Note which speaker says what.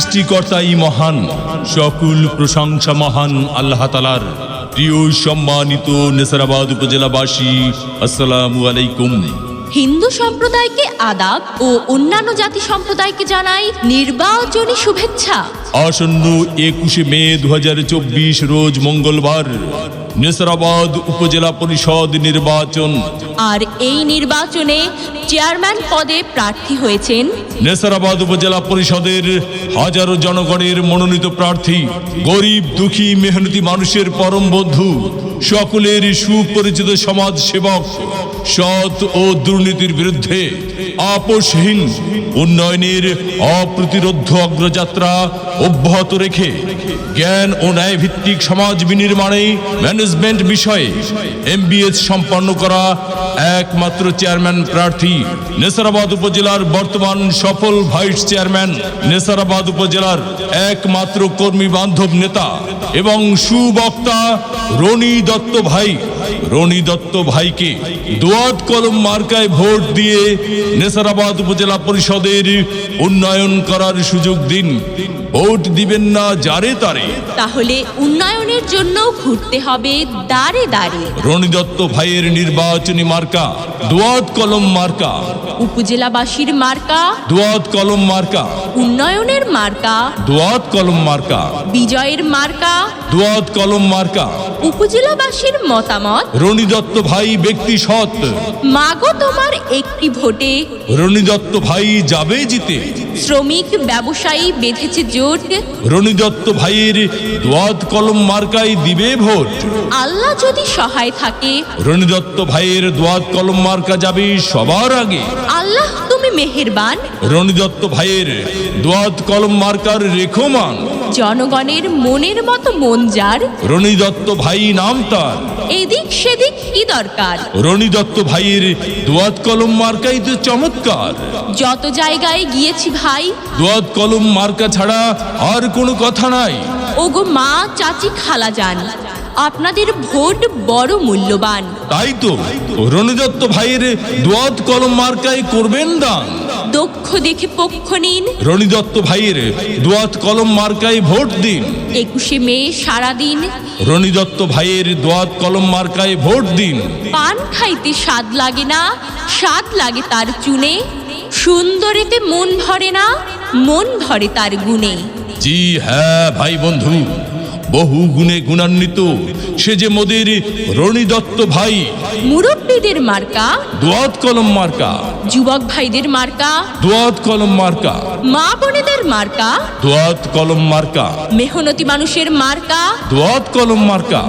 Speaker 1: সৃষ্টিকর্তাই মহান, সকল প্রশংসা মহান আল্লাহ তাআলার। প্রিয় সম্মানিত নেসারাবাদ উপজেলাবাসী, আসসালামু আলাইকুম।
Speaker 2: হিন্দু সম্প্রদায়কে আদাব ও অন্যান্য জাতি সম্প্রদায়কে জানাই নির্বাচনী শুভেচ্ছা।
Speaker 1: আসন্ন 21 মে 2024 রোজ মঙ্গলবার নেসারাবাদ উপজেলা পরিষদ নির্বাচন।
Speaker 2: আর এই নির্বাচনে চেয়ারম্যান পদে প্রার্থী হয়েছেন
Speaker 1: নেসারাবাদ উপজেলা পরিষদের হাজারো জনগণের মনোনীত প্রার্থী, গরিব দুঃখী মেহনতি মানুষের পরম বন্ধু, সকলের সুপরিচিত সমাজ সেবক, সৎ ও দুর্নীতির বিরুদ্ধে আপোষহীন উন্নয়নের অপ্রতিরোধ্য অগ্রযাত্রা অব্যাহত রেখে জ্ঞান ও ন্যায় ভিত্তিক সমাজ বিনির্মাণে ম্যানেজমেন্ট বিষয়ে MBS সম্পন্ন করা একমাত্র চেয়ারম্যান প্রার্থী, নেসারাবাদ উপজেলার বর্তমান সফল ভাইস চেয়ারম্যান, নেসারাবাদ উপজেলার একমাত্র কর্মী বান্ধব নেতা এবং সুবক্তা রনি দত্ত ভাই। রনি দত্ত ভাইকে দোয়াত কলম মার্কায় ভোট দিয়ে নেসারাবাদ উপজেলা পরিষদের উন্নয়ন করার সুযোগ দিন। ভোট দিবেন না যারে তারে,
Speaker 2: তাহলে উন্নয়নের জন্য ঘুরতে হবে দাঁড়ে দাঁড়ে।
Speaker 1: রনি দত্ত ভাইয়ের নির্বাচনী মার্কা দোয়াত কলম মার্কা,
Speaker 2: উপজেলাবাসীর মার্কা
Speaker 1: দোয়াত কলম মার্কা,
Speaker 2: উন্নয়নের মার্কা,
Speaker 1: দোয়াত কলম মার্কা,
Speaker 2: বিজয়ের মার্কা,
Speaker 1: দোয়াত কলম মার্কা।
Speaker 2: উপজেলাবাসীর মতামত,
Speaker 1: রনি দত্ত ভাই ব্যক্তি সৎ,
Speaker 2: মাগো তোমার একটি ভোটে
Speaker 1: রনি দত্ত ভাই যাবে জিতে।
Speaker 2: শ্রমিক ব্যবসায়ী বেঁধেছে জোট,
Speaker 1: রনি দত্ত ভাইয়ের দোয়াত কলম মার্কায় দিবে ভোট।
Speaker 2: আল্লাহ যদি সহায় থাকে
Speaker 1: রনি দত্ত ভাইয়ের দোয়াত কলম মার্কা যাবে সবার আগে।
Speaker 2: আল্লাহ তুমি মেহেরবান,
Speaker 1: রনি দত্ত ভাইয়ের দোয়াত কলম মার্কার রেখমান,
Speaker 2: জনগণের মনের মতো মন যার,
Speaker 1: রনি দত্ত ভাই নাম তার।
Speaker 2: এদিক সেদিক কি দরকার,
Speaker 1: রনি দত্ত ভাইয়ের দোয়াত কলম মার্কাই তো চমৎকার।
Speaker 2: যত জায়গায় গিয়েছি ভাই,
Speaker 1: দোয়াত কলম মার্কা ছাড়া আর কোনো কথা নাই।
Speaker 2: ওগো মা চাচি খালা যান, আপনাদের ভোট বড় মূল্যবান।
Speaker 1: তাই তো রনি দত্ত ভাইয়ের দোয়াত কলম মার্কায় করবেন দান।
Speaker 2: দক্ষ দেখে পক্ষ নিন,
Speaker 1: রনি দত্ত ভাইয়ের দোয়াত কলম মার্কায় ভোট দিন।
Speaker 2: 21 মে সারাদিন
Speaker 1: রনি দত্ত ভাইয়ের দোয়াত কলম মার্কায় ভোট দিন।
Speaker 2: পান খাইতে স্বাদ লাগে না, স্বাদ লাগে তার চুনে, সুন্দরেতে মন ভরে না, মন ভরে তার গুণে।
Speaker 1: জি হ্যাঁ ভাই বন্ধু, বহু গুণে গুণান্বিত সে যে মোদের রনি দত্ত ভাই।
Speaker 2: মুরব্বীদের মার্কা
Speaker 1: দোয়াত কলম মার্কা,
Speaker 2: যুবক ভাইদের মার্কা,
Speaker 1: দোয়াত কলম মার্কা,
Speaker 2: মা বোনেদের মার্কা,
Speaker 1: দোয়াত কলম মার্কা,
Speaker 2: মেহনতি মানুষের মার্কা,
Speaker 1: দোয়াত কলম মার্কা।